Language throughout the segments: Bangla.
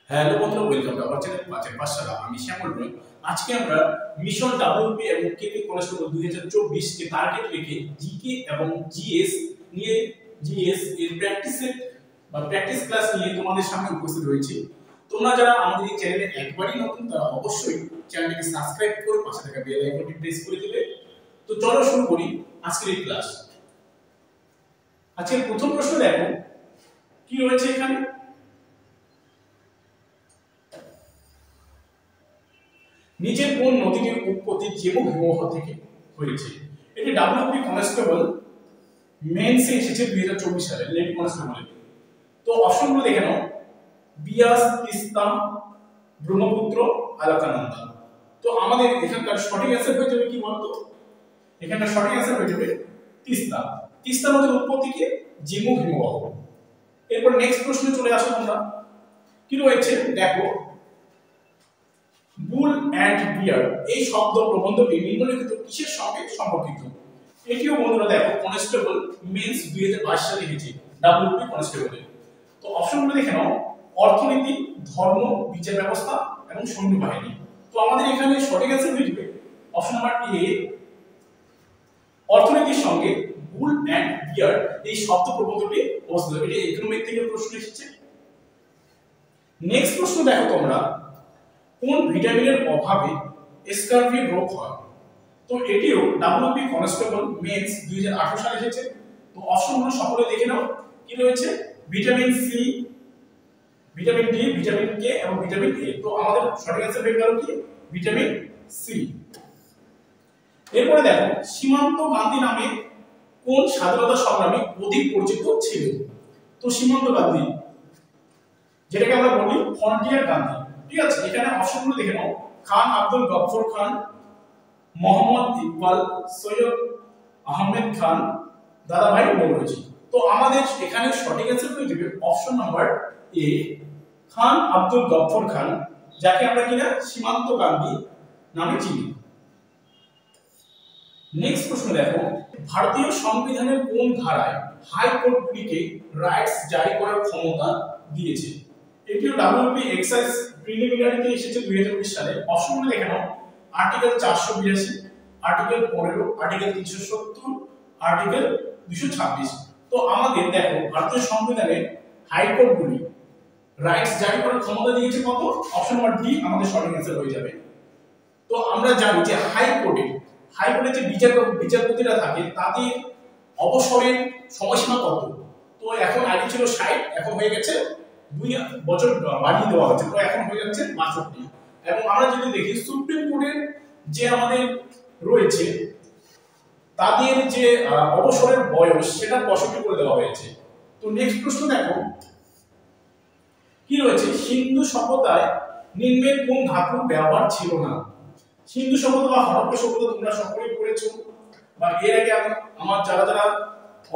হ্যালো বন্ধুরা, ওয়েলকাম টু আওয়ার চ্যানেল পাঁচের পাঠশালা। আমি শ্যামল রয়। আজকে আমরা মিশন ডাব্লিউপি এবং কেপি কনস্টেবল 2024 কে টার্গেট রেখে জিকে এবং জিএস নিয়ে জিএস এর প্র্যাকটিস ক্লাস নিয়ে তোমাদের সামনে উপস্থিত হয়েছি। তোমরা যারা আমাদের এই চ্যানেলে একবারই নতুন তারা অবশ্যই চ্যানেলটিকে সাবস্ক্রাইব করে পাশে থাকা বেল আইকনটি প্রেস করে দিবে। তো চলো শুরু করি আজকের এই ক্লাস। আজকের প্রথম প্রশ্ন দেখো কি রয়েছে এখানে। নিচের কোন নদীটির উৎপত্তি জেমু হিমবাহ থেকে হয়েছে? এটি ডাব্লিউপি কনস্টেবল মেন্সে এসেছে 2024 সালে লেডি কনস্টেবলে। তো অপশনগুলো দেখে নাও, বিয়াস, তিস্তা, ব্রহ্মপুত্র, আলাকানন্দা। তো আমাদের এখানকার সঠিক অ্যান্সার হয়ে যাবে কি বলতো? এখানকার সঠিক অ্যান্সার হয়ে যাবে তিস্তা। তিস্তা নদীর উৎপত্তি কি? জেমু হিমবাহ। এরপর নেক্সট প্রশ্নে চলে আসো তোমরা। কি রয়েছে দেখো, বুল অ্যান্ড বিয়ার এই শব্দ প্রবন্ধটি নিম্নলিখিত কিসের সঙ্গে সম্পর্কিত? এটিও বন্ধুরা দেখো কনস্টেবল মেন্স 2022 সালে লিখেছে ডাব্লিউপি কনস্টেবলে। তো অপশনগুলো দেখে নাও, অর্থনীতি, ধর্ম, বিচার ব্যবস্থা এবং সৈন্যবাহিনী। তো আমাদের এখানে সঠিক অ্যান্সার হয়ে যাবে অপশন নাম্বার এ, অর্থনীতির সঙ্গে বুল অ্যান্ড বিয়ার এই শব্দ প্রবন্ধটি অবস্থিত। এটি ইকোনমিক থেকে প্রশ্ন এসেছে। নেক্সট প্রশ্ন দেখো তোমরা, কোন ভিটামিনের অভাবে স্কারভি রোগ হয়? তো এটিও ডাব্লিউপি কনস্টেবল মেন্স 2018 সালে এসেছে। তো অপশনগুলো সকলে দেখে নাও। কি রয়েছে? Vitamin C, vitamin D, vitamin K এবং ভিটামিন এ। তো আমাদের সঠিক অ্যান্সার হয়ে গেল কি? Vitamin C. এরপরে দেখো, সীমান্ত গান্ধী নামে কোন স্বাধীনতা সংগ্রামী অধিক পরিচিত ছিলেন? তো সীমান্ত গান্ধী, যেটাকে আমরা বলি ফ্রন্টিয়ার গান্ধী। ঠিক আছে, এখানে অপশনগুলো দেখে নাও, খান আব্দুল গফফর খান, মোহাম্মদ ইকবাল, সৈয়দ আহমেদ খান, দাদাভাই নওরোজি। তো আমাদের এখানে সঠিক অ্যান্সার হয়ে যাবে অপশন নাম্বার এ, খান আব্দুল গফফর খান, যাকে আমরা কিনা সীমান্ত গান্ধী নামে চিনি। নেক্সট প্রশ্ন দেখো, ভারতীয় সংবিধানের কোন ধারায় হাইকোর্টগুলিকে রাইটস জারি করার ক্ষমতা দিয়েছে? এটিও ডাব্লিউপি এক্সাইজ প্রিলিমিনারিতে এসেছে 2020 সালে। অপশনগুলো দেখে নাও, আর্টিকেল 482, আর্টিকেল 15, আর্টিকেল 370, আর্টিকেল 226। তো আমাদের দেখো ভারতীয় সংবিধানে হাইকোর্টগুলি রাইটস জারি করার ক্ষমতা দিয়েছে কত? অপশন নাম্বার ডি আমাদের সঠিক অ্যান্সার হয়ে যাবে। তো আমরা জানি যে হাইকোর্টে যে বিচারপতিরা থাকে তাদের অবসরের সময়সীমা কত? তো এখন আগে ছিল 60, এখন হয়ে গেছে 2 বছর বাড়িয়ে দেওয়া হয়েছে। তো এখন হয়ে যাচ্ছে 62। এবং আমরা যদি দেখি সুপ্রিম কোর্টের যে আমাদের রয়েছে তাদের যে অবসরের বয়স সেটা 65 করে দেওয়া হয়েছে। তো নেক্সট প্রশ্ন দেখো কি রয়েছে, সিন্ধু সভ্যতায় নিম্নের কোন ধাতুর ব্যবহার ছিল না? সিন্ধু সভ্যতা বা হরপ্পা সভ্যতা তোমরা সকলেই পড়েছো, বা এর আগে আমার যারা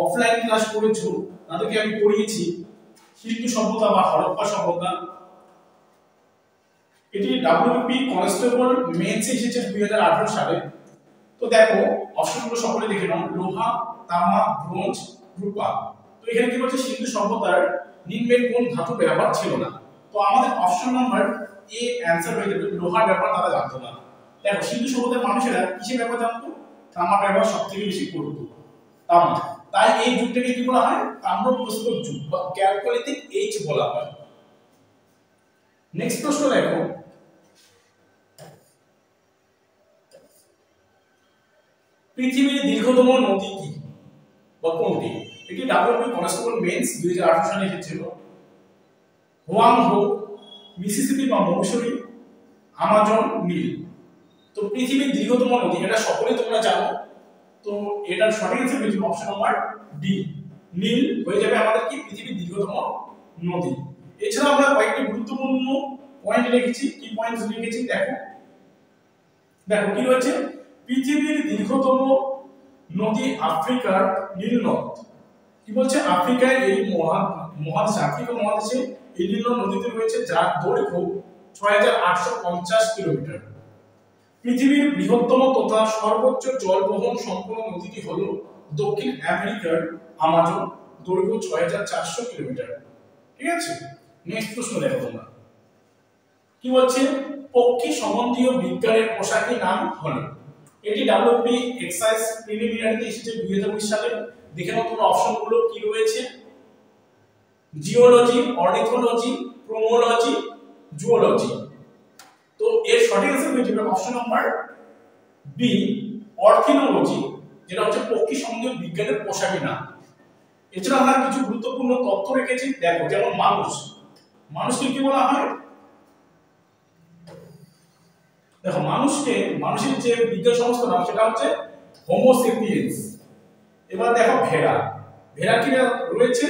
অফলাইন ক্লাস করেছো তাদেরকে আমি পড়িয়েছি সিন্ধু সভ্যতা বা হরপ্পা সভ্যতা। এটি ডাব্লিউপি কনস্টেবল মেন্সে এসেছে 2018 সালে। তো দেখো অপশনগুলো সকলে দেখে নাও, লোহা, তামা, ব্রোঞ্জ, রূপা। তো এখানে কি বলছে, সিন্ধু সভ্যতার নিম্নের কোন ধাতু ব্যবহার ছিল না? তো আমাদের অপশন নাম্বার এ অ্যানসার হয়ে যাবে, লোহার ব্যবহার তারা জানতো না। দেখো সিন্ধু সভ্যতার মানুষেরা কিসের ব্যবহার জানতো? তামার ব্যবহার সবথেকে বেশি করতো, তামা। তাই এই যুগটাকে কি বলা হয়? তাম্রপ্রস্তর যুগ বা ক্যালকোলিথিক এজ বলা হয়। নেক্সট প্রশ্ন দেখো, পৃথিবীর দীর্ঘতম নদী কি বা কোনটি? এটি ডাব্লিউপি কনস্টেবল মেন্স 2018 সালে এসেছিল। হোয়াংহো, মিসিসিপি বা মৌসুমী, আমাজন, নীল। তো পৃথিবীর দীর্ঘতম নদী এটা সকলেই তোমরা জানো। তো এটার সঠিক অ্যান্সার হয়ে যাবে অপশন নাম্বার ডি, নীল হয়ে যাবে আমাদের কি পৃথিবীর দীর্ঘতম নদী। এছাড়া আমরা কয়েকটি গুরুত্বপূর্ণ পয়েন্ট লিখেছি। কি পয়েন্টস লিখেছি দেখো, দেখো কি রয়েছে, পৃথিবীর দীর্ঘতম নদী আফ্রিকার নীল নদ। কি বলছে, আফ্রিকায় এই মহাদেশে আফ্রিকা মহাদেশে এই নীল নদীতে রয়েছে, যার দৈর্ঘ্য 6850 কিলোমিটার। পৃথিবীর বৃহত্তম তথা সর্বোচ্চ জলবহন সম্পন্ন নদীটি হলো দক্ষিণ আমেরিকার আমাজন, দৈর্ঘ্য 6400 কিলোমিটার। ঠিক আছে, নেক্সট প্রশ্ন দেখো তোমরা। কি বলছে, পক্ষী সম্বন্ধীয় বিজ্ঞানের পোশাকের নাম হলো। এটি ডাব্লিউপি এক্সারসাইজ প্রিলিমিনারিতে এসেছে 2019 সালে। দেখে নাও তোমরা অপশনগুলো কি রয়েছে, জিওলজি, অর্নিথোলজি, ক্রোমোলজি, জুওলজি। তো এর সঠিক অ্যান্সার হয়ে যাবে অপশন নাম্বার বি, অর্থিনোলজি, যেটা হচ্ছে পক্ষী সম্বন্ধীয় বিজ্ঞানের পোশাকের নাম। এছাড়া আমরা কিছু গুরুত্বপূর্ণ তথ্য রেখেছি, দেখো যেমন মানুষকে কি বলা হয়, দেখো মানুষের যে বিজ্ঞান সমস্ত নাম সেটা হচ্ছে হোমো সেপিয়েন্স। এবার দেখো ভেড়া কি রয়েছে,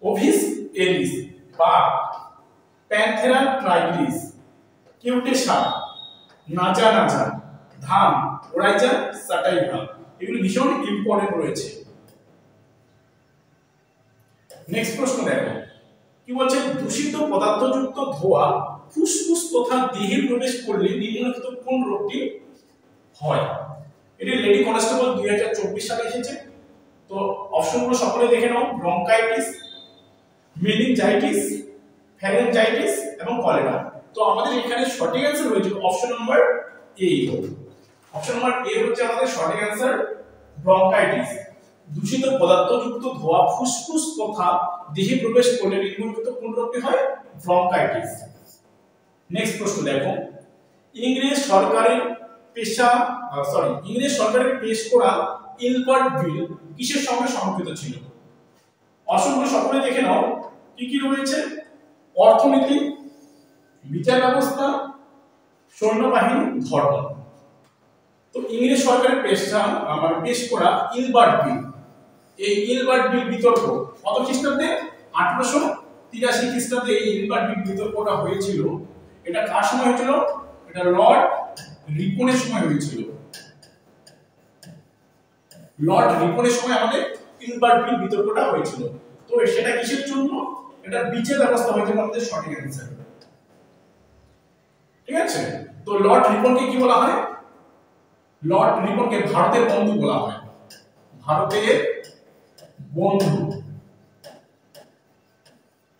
ওভিস এরিস, বাঘ প্যান্থেরা ট্রাইগ্রিস, কিউটেশা, নাজা, ধান ওরাইজা সাটাইভা। এগুলো ভীষণ ইম্পর্টেন্ট রয়েছে। নেক্সট প্রশ্ন দেখো, কি বলছে, দূষিত পদার্থযুক্ত ধোঁয়া ফুসফুস তথা দেহে প্রবেশ করলে নিম্নলিখিত কোন রোগটি হয়? এটি লেডি কনস্টেবল 2024 সালে এসেছে। তো অপশনগুলো সকলে দেখে নাও, ব্রঙ্কাইটিস, মেনিনজাইটিস, ফ্যারেঞ্জাইটিস এবং কলেরা। তো আমাদের এখানে সঠিক অ্যান্সার হয়েছে option number A. Option number A হচ্ছে আমাদের সঠিক অ্যান্সার, ব্রঙ্কাইটিস। দূষিত পদার্থযুক্ত ধোঁয়া ফুসফুস তথা দেহে প্রবেশ করলে নিম্নলিখিত কোন রোগটি হয়? ব্রঙ্কাইটিস। নেক্সট প্রশ্ন দেখো, ইংরেজ সরকারের পেশ করা ইলবার্ট বিল কিসের সঙ্গে সম্পর্কিত ছিল? অপশনগুলো সকলে দেখে নাও, কি কি রয়েছে, অর্থনীতি, বিচার ব্যবস্থা, সৈন্যবাহিনী, ধর্ম। তো ইংরেজ সরকারের পেশ করা ইলবার্ট বিল, এই ইলবার্ট বিল বিতর্ক কত খ্রিস্টাব্দে? 1883 খ্রিস্টাব্দে এই ইলবার্ট বিল বিতর্কটা হয়েছিল। এটা কার সময় হয়েছিল? এটা লর্ড রিপনের সময় হয়েছিল। লর্ড রিপনের সময় আমাদের ইলবার্ট বিল বিতর্কটা হয়েছিল। তো সেটা কিসের জন্য? এটা বিচার ব্যবস্থা হয়েছিল আমাদের সঠিক অ্যান্সার। ঠিক আছে, তো লর্ড রিপনকে কি বলা হয়? লর্ড রিপনকে ভারতের বন্ধু বলা হয়, ভারতের বন্ধু।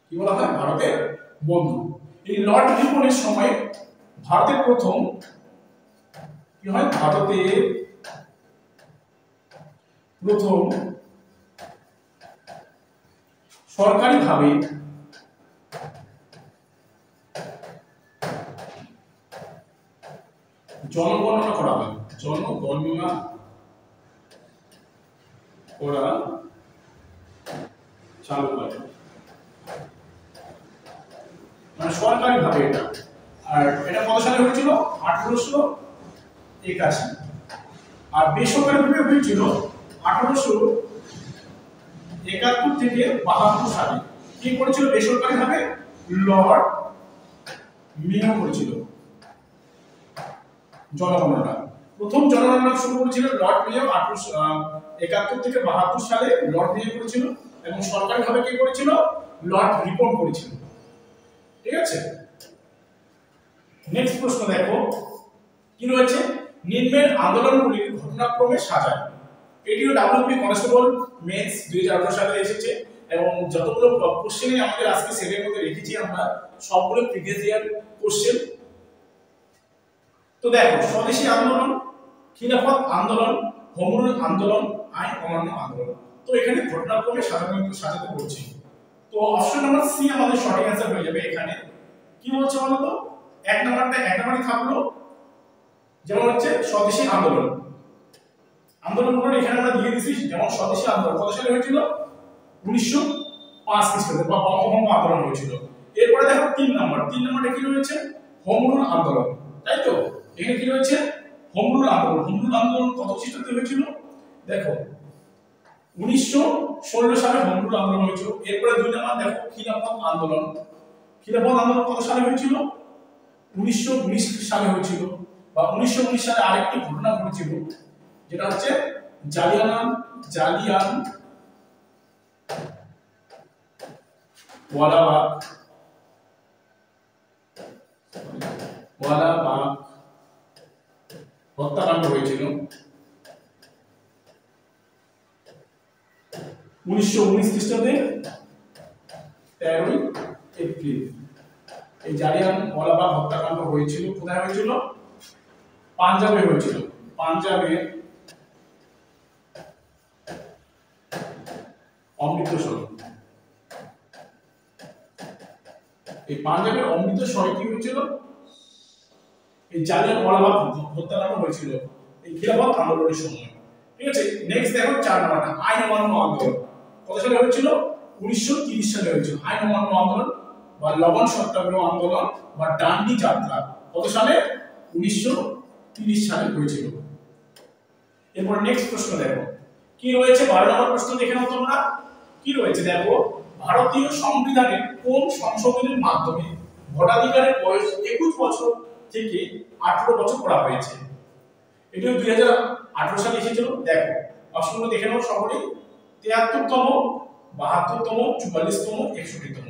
কি বলা হয়? ভারতের বন্ধু। এই লর্ড রিপনের সময় ভারতের প্রথম কি হয়? ভারতের প্রথম সরকারিভাবে জনগণনা করা হয়, জনগণনা করা চালু করে, মানে সরকারিভাবে এটা। আর এটা কত সালে হয়েছিল? 1881। আর বেসরকারিভাবে হয়েছিল 1871 থেকে 72 সালে। কি করেছিল বেসরকারিভাবে? লর্ড মেয়ো করেছিল জনগণনা। প্রথম জনগণনা শুরু করেছিল লর্ড মেয়ো 1871 থেকে 72 সালে লর্ড মেয়ো করেছিল, এবং সরকারিভাবে কি করেছিল? লর্ড রিপন করেছিল। ঠিক আছে, নেক্সট প্রশ্ন দেখো, কি রয়েছে, নিম্নের আন্দোলনগুলির ঘটনাক্রমে সাজায়। এটিও ডাব্লিউপি কনস্টেবল মেন্স 2018 সালে এসেছে, এবং যতগুলো কোশ্চেনে আমাদের আজকে সেটের মধ্যে রেখেছি আমরা সবগুলো প্রিভিয়াস ইয়ার কোশ্চেন। তো দেখো, স্বদেশী আন্দোলন, খিলাফত আন্দোলন, হোম রুল আন্দোলন, আইন অমান্য আন্দোলন। তো এখানে ঘটনাক্রমে সাজাতে বলছি। তো অপশন নাম্বার সি আমাদের সঠিক অ্যান্সার হয়ে যাবে। এখানে কি বলছে বলো তো, এক নাম্বারই থাকলো, যেমন হচ্ছে স্বদেশী আন্দোলন। আন্দোলনগুলো এখানে আমরা দিয়ে দিয়েছি, যেমন স্বদেশী আন্দোলন কত সালে হয়েছিল? 1905 খ্রিস্টাব্দে, বা বঙ্গভঙ্গ আন্দোলন হয়েছিল। এরপরে দেখো 3 নম্বরে কি রয়েছে? হোম রুল আন্দোলন, তাই তো? এখানে কি রয়েছে? হোম রুল আন্দোলন। হোম রুল আন্দোলন কত খ্রিস্টাব্দে হয়েছিল? দেখো 1916 সালে হোম রুল আন্দোলন হয়েছিল। এরপরে 2 নম্বর দেখো খিলাফত আন্দোলন। খিলাফত আন্দোলন কত সালে হয়েছিল? 1919 সালে হয়েছিল। বা 1919 সালে আরেকটি ঘটনা ঘটেছিল, যেটা হচ্ছে জালিয়ান ওয়ালাবাগ হত্যাকাণ্ড হয়েছিল 1919 খ্রিস্টাব্দে 13 এপ্রিল। এই জালিয়ানওয়ালাবাগ হত্যাকাণ্ড হয়েছিল কোথায় হয়েছিল? পাঞ্জাবে হয়েছিল। পাঞ্জাবের অমৃতসর। এই পাঞ্জাবের অমৃতসরে কি হয়েছিল? এই জালিয়ানওয়ালাবাগ হত্যাকাণ্ড হয়েছিল এই খিলাফত আন্দোলনের সময়। ঠিক আছে, নেক্সট দেখো 4 নম্বরটা আইন অমান্য আন্দোলন। কত সালে হয়েছিল? 1930 সালে হয়েছিল আইন অমান্য আন্দোলন বা লবণ সত্যাগ্রহ আন্দোলন বা ডান্ডি যাত্রা। কত সালে? 1930 সালে হয়েছিল। এরপর নেক্সট প্রশ্ন দেখো কি রয়েছে 12 নম্বর প্রশ্ন দেখে নাও তোমরা। কি রয়েছে দেখো, ভারতীয় সংবিধানের কোন সংশোধনের মাধ্যমে ভোটাধিকারের বয়স 21 বছর থেকে 18 বছর করা হয়েছে? এটিও 2018 সালে এসেছিল। দেখো অপশনগুলো দেখে নাও সকলেই। 73তম, 72তম, 44তম, 61তম।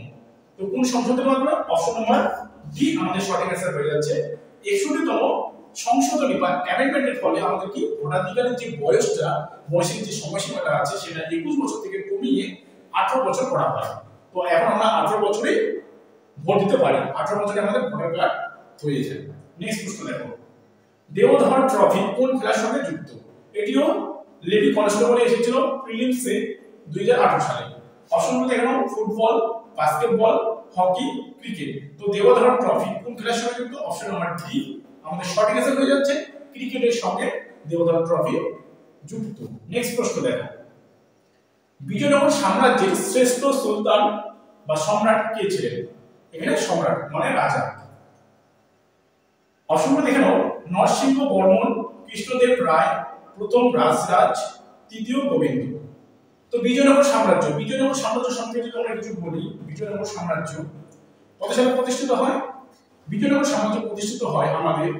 তো কোন সংশোধনের মাধ্যমে? অপশন নম্বর ডি আমাদের সঠিক অ্যান্সার হয়ে যাচ্ছে। 61তম সংশোধনী বা অ্যামেন্ডমেন্টের ফলে আমাদের কি ভোটাধিকারের যে বয়সটা, বয়সের যে সময়সীমাটা আছে সেটা 21 বছর থেকে কমিয়ে 18 বছর করা হয়। তো এখন আমরা 18 বছরে ভোট দিতে পারি, 18 বছরে আমাদের ভোটার কার্ড হয়ে যায়। নেক্সট প্রশ্ন দেখো, দেওধর ট্রফি কোন খেলার সঙ্গে যুক্ত? এটিও লেডি কনস্টেবলে এসেছিল প্রিলিমসে 2018 সালে। অপশনগুলো দেখো, ফুটবল, বাস্কেটবল, হকি, ক্রিকেট। তো দেওধর ট্রফি কোন খেলার সঙ্গে যুক্ত? অপশন নম্বর ডি আমাদের সঠিক অ্যান্সার হয়ে যাচ্ছে। ক্রিকেটের সঙ্গে দেওধর ট্রফি যুক্ত। নেক্সট প্রশ্ন দেখো, বিজয়নগর সাম্রাজ্যের শ্রেষ্ঠ সুলতান বা সম্রাট কে ছিলেন? এখানে সম্রাট মানে রাজা। অপশনগুলো দেখে নাও, নরসিংহ বর্মন, কৃষ্ণদেব রায়, প্রথম রাজরাজ, তৃতীয় গোবিন্দ। তো বিজয়নগর সাম্রাজ্য সম্পর্কে যদি আমরা কিছু বলি, বিজয়নগর সাম্রাজ্য কত সালে প্রতিষ্ঠিত হয়? বিজয়নগর সাম্রাজ্য প্রতিষ্ঠিত হয় আমাদের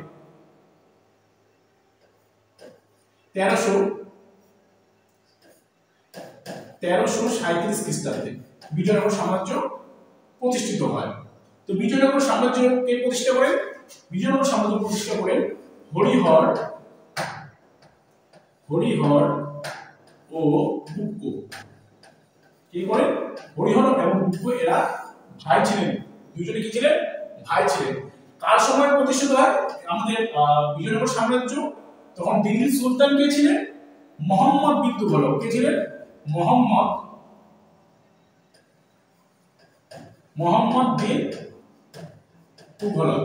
1337 খ্রিস্টাব্দে বিজয়নগর সাম্রাজ্য প্রতিষ্ঠিত হয়। তো বিজয়নগর সাম্রাজ্য কে প্রতিষ্ঠা করেন? বিজয়নগর সাম্রাজ্য প্রতিষ্ঠা করেন হরিহর ও বুক্ক। কি করেন? হরিহর এবং বুক্ক এরা ভাই ছিলেন, দুজনে কি ছিলেন? ভাই ছিলেন। কার সময় প্রতিষ্ঠিত হয় আমাদের বিজয়নগর সাম্রাজ্য? তখন দিল্লির সুলতান কে ছিলেন? মোহাম্মদ বিন তুগলক। কে ছিলেন? মোহাম্মদ বিন তুগলক।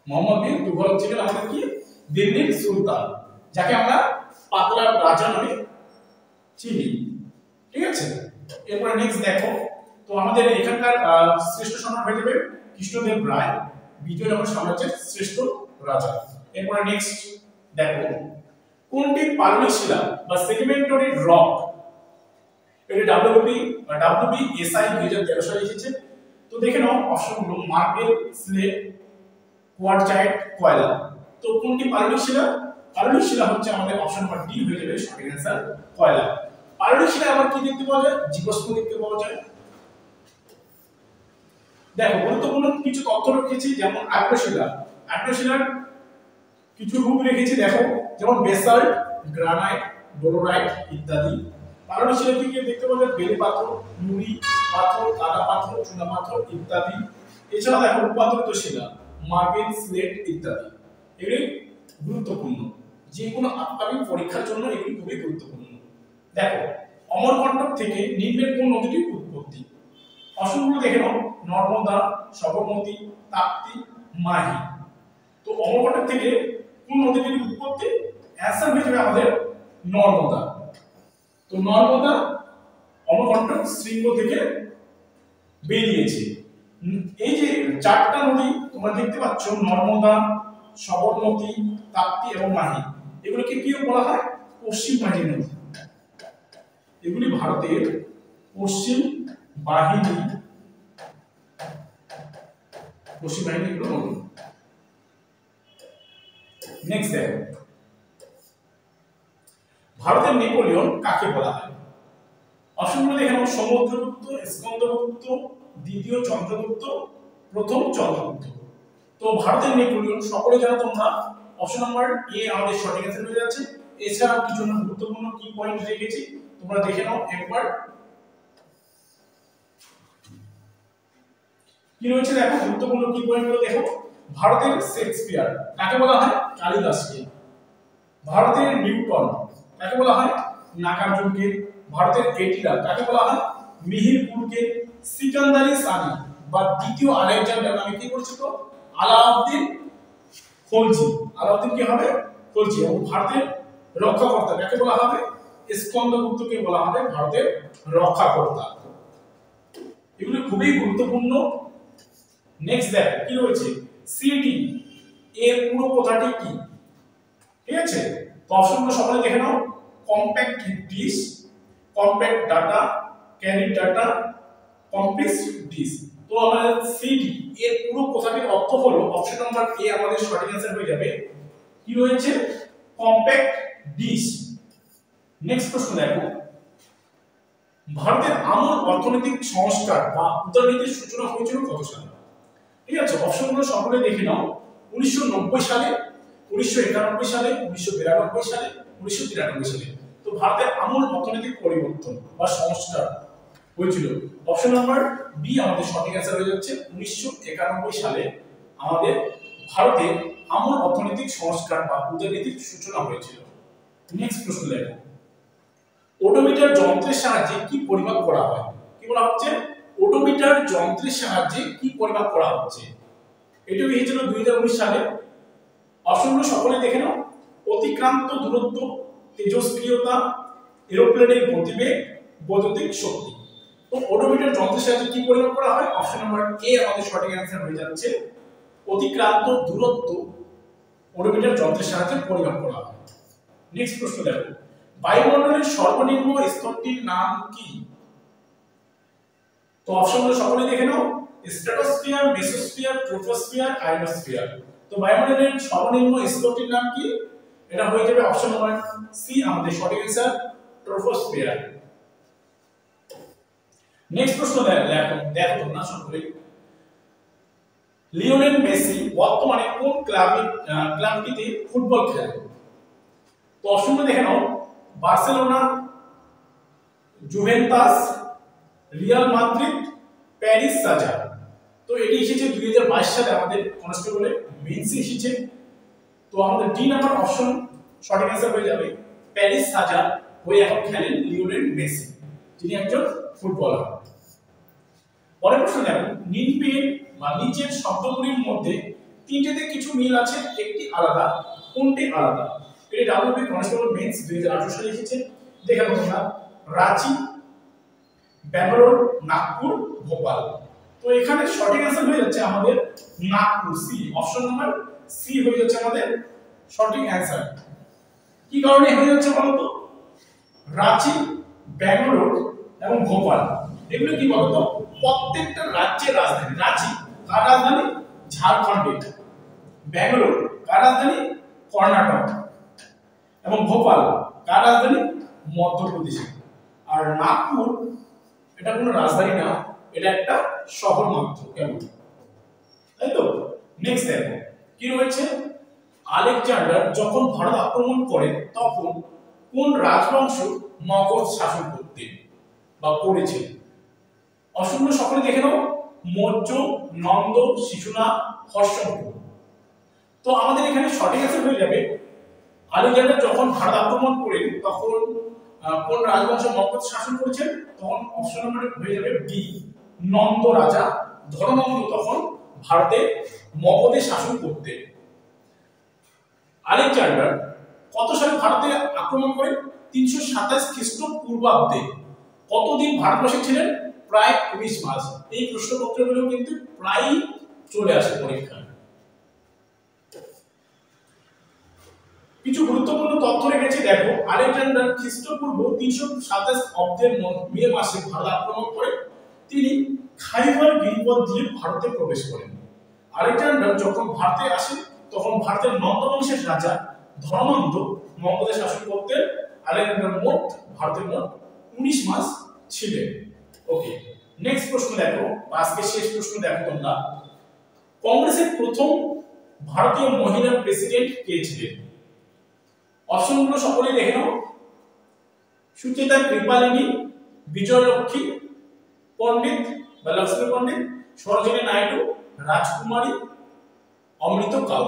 মোহাম্মদ বিন তুগলক ছিলেন আমাদের কি দিল্লির সুলতান, যাকে আমরা পাতলার রাজা নামে চিনি। ঠিক আছে, এরপরে নেক্সট দেখো, তো আমাদের এখানকার শ্রেষ্ঠ সম্রাট হয়ে যাবে কৃষ্ণদেব রায়, বিজয়নগর সাম্রাজ্যের শ্রেষ্ঠ রাজা। এরপরে নেক্সট দেখো, কোনটি পাললিক শিলা বা সেডিমেন্টারি রক? এটা WBSI 2013 সালে এসেছে। তো দেখে নাও অপশনগুলো, মার্বেল, স্লেট, কোয়ার্টজাইট, কয়লা। তো কোনটি পাললিক শিলা? পাললিক শিলা হচ্ছে আমাদের অপশন নাম্বার ডি হয়ে যাবে সঠিক অ্যান্সার, কয়লা। পাললিক শিলা আবার কি দেখতে পাওয়া যায়? জীবাশ্ম দেখতে পাওয়া যায়। দেখো গুরুত্বপূর্ণ কিছু তথ্য রেখেছি, যেমন আগ্নেয়শিলার কিছু রূপ রেখেছি দেখো, যেমন বেসাল্ট, গ্রানাইট, ডলোরাইট ইত্যাদি। পাললিক শিলা কি দেখতে পাওয়া যায়? বেলে পাথর, নুড়ি পাথর, কাদা পাথর, চুনা পাথর ইত্যাদি। এছাড়া দেখো রূপান্তরিত শিলা, মার্বেল, স্লেট ইত্যাদি। এগুলি গুরুত্বপূর্ণ, যে কোনো আপকামিং পরীক্ষার জন্য এগুলি খুবই গুরুত্বপূর্ণ। দেখো অমরকণ্টক থেকে নিম্নের কোন নদীটির উৎপত্তি? অপশনগুলো দেখে নাও, নর্মদা, সবরমতী, তাপ্তি, মাহি। তো অমরকণ্টক থেকে কোন নদীটির উৎপত্তি? অ্যান্সার হয়ে যাবে আমাদের নর্মদা। তো নর্মদা অমরকণ্টক শৃঙ্গ থেকে বেরিয়েছে। এই যে 4টা নদী তোমরা দেখতে পাচ্ছ, নর্মদা, সবরমতী, তাপ্তি এবং মাহি, এগুলোকে কি বলা হয়? পশ্চিম বাহিনী নদী। এগুলি ভারতের পশ্চিম বাহিনী এগুলো নদী। নেক্সট দেখো, ভারতের নেপোলিয়ন কাকে বলা হয়? অপশনগুলো দেখে নাও, সমুদ্রগুপ্ত, স্কন্দগুপ্ত, দ্বিতীয় চন্দ্রগুপ্ত, প্রথম চন্দ্রগুপ্ত। তো ভারতের নেপোলিয়ন সকলে জানো তোমরা, অপশন নাম্বার এ আমাদের সঠিক অ্যান্সার হয়ে যাচ্ছে। এছাড়াও কিছু গুরুত্বপূর্ণ কি পয়েন্ট রেখেছি তোমরা দেখে নাও একবার। কি রয়েছে দেখো, গুরুত্বপূর্ণ কি পয়েন্টগুলো দেখো। ভারতের শেক্সপিয়ার কাকে বলা হয়? কালিদাসকে। ভারতের নিউটন কাকে বলা হয়? নাগার্জুনকে। ভারতের এটিলার কাকে বলা হয়? মিহিরপুরকে। সিকান্দারি সানি বা দ্বিতীয় আলেকজান্ডার নামে কি পরিচিত? আলাউদ্দিন খলজি। আলাউদ্দিন কি হবে? খলজি। এবং ভারতের রক্ষাকর্তা কাকে বলা হবে? স্কন্দগুপ্তকে বলা হবে ভারতের রক্ষাকর্তা। এগুলো খুবই গুরুত্বপূর্ণ। নেক্সট দেখ কি রয়েছে, সিডি এর পুরো কথাটি কি? ঠিক আছে, তো অপশনগুলো সবাই দেখে নাও। Compact dish, compact data, carry data, complex dish. তো আমাদের সিডি এর পুরো কথাটির অর্থ হলো অপশন নাম্বার এ আমাদের সঠিক অ্যান্সার হয়ে যাবে। কি রয়েছে? Compact dish. নেক্সট প্রশ্ন দেখো, ভারতের আমূল অর্থনৈতিক সংস্কার বা উদারনীতির সূচনা হয়েছিল কত সালে? ঠিক আছে, অপশনগুলো সকলে দেখে নাও। 1990 সালে, 1991 সালে, 1992 সালে, 1993 সালে। তো ভারতের আমূল অর্থনৈতিক পরিবর্তন বা সংস্কার হয়েছিল, অপশন নাম্বার বি আমাদের সঠিক অ্যান্সার হয়ে যাচ্ছে। 1991 সালে আমাদের ভারতে আমূল অর্থনৈতিক সংস্কার বা উদারনীতির সূচনা হয়েছিল। নেক্সট প্রশ্ন দেখো, ওডোমিটার যন্ত্রের সাহায্যে কি পরিমাপ করা হয়? কি বলা হচ্ছে? ওডোমিটার যন্ত্রের সাহায্যে কি পরিমাপ করা হচ্ছে? এটি হয়েছিল 2019 সালে। অপশনগুলো সকলে দেখে নাও। অতিক্রান্ত দূরত্ব, তেজস্ক্রিয়তা, এরোপ্লেনের গতিবেগ, বৈদ্যুতিক শক্তি। তো ওডোমিটার যন্ত্রের সাহায্যে কি পরিমাপ করা হয়? অপশন নাম্বার এ আমাদের সঠিক অ্যান্সার হয়ে যাচ্ছে। অতিক্রান্ত দূরত্ব ওডোমিটার যন্ত্রের সাহায্যে পরিমাপ করা হয়। নেক্সট প্রশ্ন দেখো, বায়ুমণ্ডলের সর্বনিম্ন স্তরটির নাম কি? তো অপশনগুলো সকলে দেখে নাও। Stratosphere, mesosphere, troposphere, ionosphere. তো বায়ুমণ্ডলের সর্বনিম্ন স্তরটির নাম কি? এটা হয়ে যাবে অপশন নাম্বার সি আমাদের সঠিক অ্যান্সার, ট্রোপোস্ফিয়ার। নেক্সট প্রশ্ন দেখো তোমরা সকলে, লিওনেল মেসি বর্তমানে কোন ক্লাবটিতে ফুটবল খেলে? তো অপশনগুলো দেখে নাও। Barcelona, Juventus, Real Madrid, Paris সাজার। তো এটি এসেছে 2022 সালে আমাদের কনস্টেবলে মেন্সি এসেছে। তো আমাদের ডি নাম্বার অপশন সঠিক অ্যান্সার হয়ে যাবে। প্যারিস সাজার হয়ে এখন খেলেন লিওনেল মেসি, যিনি একজন ফুটবলার। পরের প্রশ্ন দেখো, নীল পেন বা নিচের শব্দগুলির মধ্যে তিনটেতে কিছু মিল আছে, একটি আলাদা, কোনটি আলাদা? এটি ডাব্লিউবি কনস্টেবল মেন্স 2018 সালে এসেছে। দেখে নাও তোমরা। রাঁচি, ব্যাঙ্গালোর, নাগপুর, ভোপাল। তো এখানে সঠিক অ্যান্সার হয়ে যাচ্ছে আমাদের Nagpur, C. Option number C হয়ে যাচ্ছে আমাদের সঠিক অ্যান্সার। কি কারণে হয়ে যাচ্ছে বলতো? রাঁচি, ব্যাঙ্গালোর এবং ভোপাল এগুলো কি বলতো? প্রত্যেকটা রাজ্যের রাজধানী। রাঁচি কার রাজধানী? ঝাড়খণ্ডের। ব্যাঙ্গালোর কার রাজধানী? কর্ণাটক। এবং ভোপাল কার রাজধানী? মধ্যপ্রদেশের। আর নাগপুর এটা কোনো রাজধানী না, এটা একটা শহর মাত্র, কেমন, তাই তো? নেক্সট দেখো কি রয়েছে, আলেকজান্ডার যখন ভারত আক্রমণ করেন তখন কোন রাজবংশ মগধ শাসন করতেন বা করেছে? অসংখ্য সকলে দেখে নাও। মৌর্য, নন্দ, শিশুনাগ, হর্ষবর্ধন। তো আমাদের এখানে সঠিক অ্যান্সার হয়ে যাবে, আলেকজান্ডার যখন ভারত আক্রমণ করেন তখন কোন রাজবংশ মগধ শাসন করেছেন? তখন অপশন নাম্বার হয়ে যাবে বি, নন্দ রাজা। ধর্মনন্দ তখন ভারতে মগধে শাসন করতেন। আলেকজান্ডার কত সালে ভারতে আক্রমণ করেন? 327 খ্রিস্টপূর্বাব্দে। কতদিন ভারতবর্ষে ছিলেন? প্রায় 19 মাস। এই প্রশ্নপত্রগুলো কিন্তু প্রায় চলে আসে পরীক্ষায়। কিছু গুরুত্বপূর্ণ তথ্য রেখেছি দেখো। আলেকজান্ডার খ্রিস্টপূর্ব 327 অব্দের মে মাসে ভারত আক্রমণ করে তিনি খাইবার গিরিপথ দিয়ে ভারতে প্রবেশ করেন। আলেকজান্ডার যখন ভারতে আসেন তখন ভারতের নন্দ বংশের রাজা ধর্মান্ধ মগধে শাসন করতেন। আলেকজান্ডার ভারতের মোট 19 মাস ছিলেন। ওকে, নেক্সট প্রশ্ন দেখো, আজকে শেষ প্রশ্ন দেখো তোমরা। কংগ্রেসের প্রথম ভারতীয় মহিলা প্রেসিডেন্ট কে ছিলেন? অপশনগুলো সকলেই দেখে নাও। সুচেতা কৃপালিনী, বিজয়লক্ষ্মী পণ্ডিত বা লক্ষ্মী পণ্ডিত, সরোজিনী নাইডু, রাজকুমারী, অমৃত কাউ।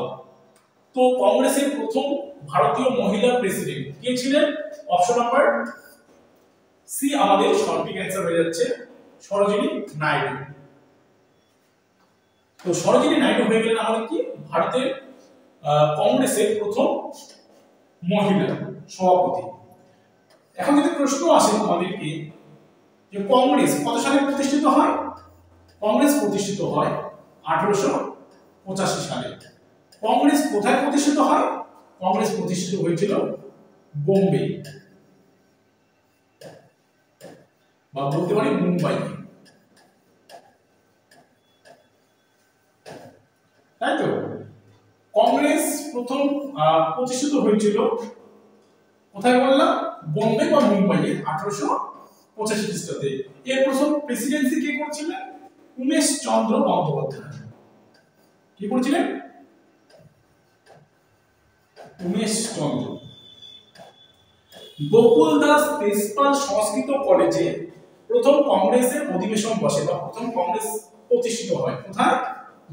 তো কংগ্রেসের প্রথম ভারতীয় মহিলা প্রেসিডেন্ট কে ছিলেন? অপশন নাম্বার সি আমাদের সঠিক অ্যান্সার হয়ে যাচ্ছে, সরোজিনী নাইডু। তো সরোজিনী নাইডু হয়ে গেলেন আমাদের কি ভারতের কংগ্রেসের প্রথম মহিলা সভাপতি। এখন যদি প্রশ্ন আসে আমাদেরকে যে কংগ্রেস কত সালে প্রতিষ্ঠিত হয়? কংগ্রেস প্রতিষ্ঠিত হয় 1885 সালে। কংগ্রেস কোথায় প্রতিষ্ঠিত হয়? কংগ্রেস প্রতিষ্ঠিত হয়েছিল বোম্বে বা বলতে পারি মুম্বাই, তাই তো? কংগ্রেস প্রথম প্রতিষ্ঠিত হয়েছিল কোথায় বললাম? বোম্বে বা মুম্বাইয়ে 1885 খ্রিস্টাব্দে। এর প্রথম প্রেসিডেন্সি কে করছিলেন? উমেশ চন্দ্র বন্দ্যোপাধ্যায়। কি করছিলেন? উমেশ চন্দ্র। গোকুল দাস তেজপাল সংস্কৃত কলেজে প্রথম কংগ্রেসের অধিবেশন বসে বা প্রথম কংগ্রেস প্রতিষ্ঠিত হয় কোথায়?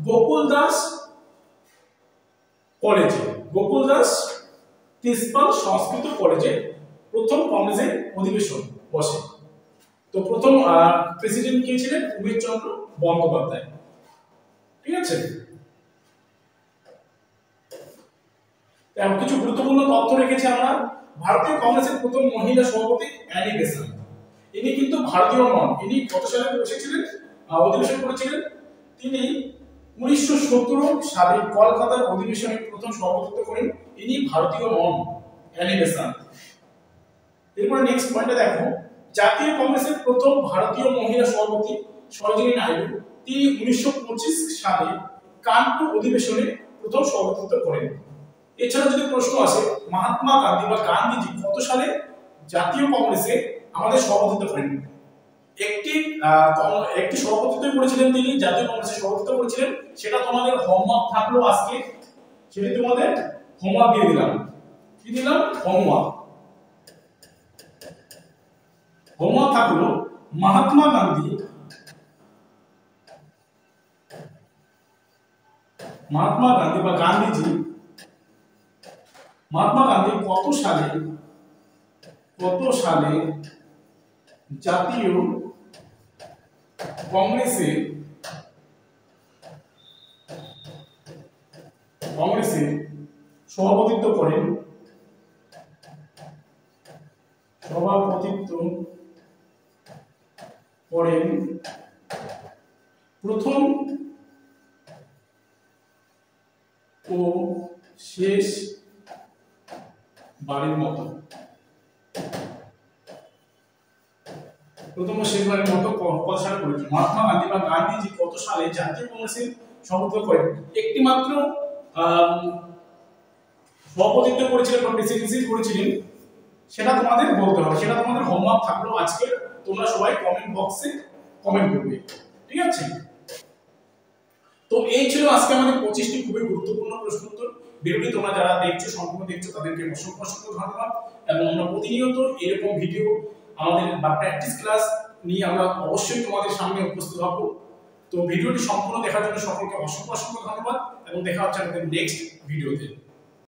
গোকুল দাস কলেজে, গোকুল দাস তেজপাল সংস্কৃত কলেজে প্রথম কংগ্রেসের অধিবেশন বসে। তো প্রথম প্রেসিডেন্ট কে ছিলেন? উমেশ চন্দ্র বন্দ্যোপাধ্যায়। ঠিক আছে? কিছু গুরুত্বপূর্ণ তথ্য রেখেছি আমরা। ভারতীয় কংগ্রেসের প্রথম মহিলা সভাপতি অ্যানি বেসান্ট। ইনি কিন্তু ভারতীয় নন। ইনি কত সালে বসেছিলেন, অধিবেশন করেছিলেন? তিনি 1917 সালে কলকাতার অধিবেশনে প্রথম সভাপতিত্ব করেন। ইনি ভারতীয় নন, অ্যানি বেসান্ট। এরপর নেক্সট পয়েন্টে দেখো, জাতীয় কংগ্রেসের প্রথম ভারতীয় মহিলা সভাপতি সরোজিনী নাইডু। তিনি 1925 সালে কানপুর অধিবেশনে প্রথম সভাপতিত্ব করেন। এছাড়া যদি প্রশ্ন আসে মহাত্মা গান্ধী বা গান্ধীজি কত সালে জাতীয় কংগ্রেসে আমাদের সভাপতিত্ব করেন? একটি সভাপতিত্ব করেছিলেন তিনি, জাতীয় কংগ্রেসে সভাপতিত্ব করেছিলেন। সেটা তোমাদের হোমওয়ার্ক থাকলো আজকে, সেটা তোমাদের হোমওয়ার্ক দিয়ে দিলাম। কি দিলাম? হোমওয়ার্ক। হোমওয়ার্ক থাকলো মহাত্মা গান্ধী বা গান্ধীজি, মহাত্মা গান্ধী কত সালে জাতীয় কংগ্রেসে সভাপতিত্ব করেন? প্রথম ও শেষ বারের মতো। প্রথম ও শেষবারের মতো কত সালে করেছেন? মহাত্মা গান্ধী বা গান্ধীজি কত সালে জাতীয় কংগ্রেসের সভাপতিত্ব করেন? একটি মাত্র সভাপতিত্ব করেছিলেন বা প্রেসিডেন্সি করেছিলেন, সেটা তোমাদের বলতে হবে। সেটা তোমাদের হোমওয়ার্ক থাকলো আজকে। তোমরা সবাই কমেন্ট বক্সে কমেন্ট করবে, ঠিক আছে? তো এই ছিল আজকে আমাদের 25টি খুবই গুরুত্বপূর্ণ প্রশ্ন উত্তর। ভিডিওটি তোমরা যারা দেখছো, সম্পূর্ণ দেখছো, তাদেরকে অসংখ্য ধন্যবাদ। এবং আমরা প্রতিনিয়ত এরকম ভিডিও আমাদের বা প্র্যাকটিস ক্লাস নিয়ে আমরা অবশ্যই তোমাদের সামনে উপস্থিত হব। তো ভিডিওটি সম্পূর্ণ দেখার জন্য সকলকে অসংখ্য ধন্যবাদ এবং দেখা হচ্ছে আমাদের নেক্সট ভিডিওতে।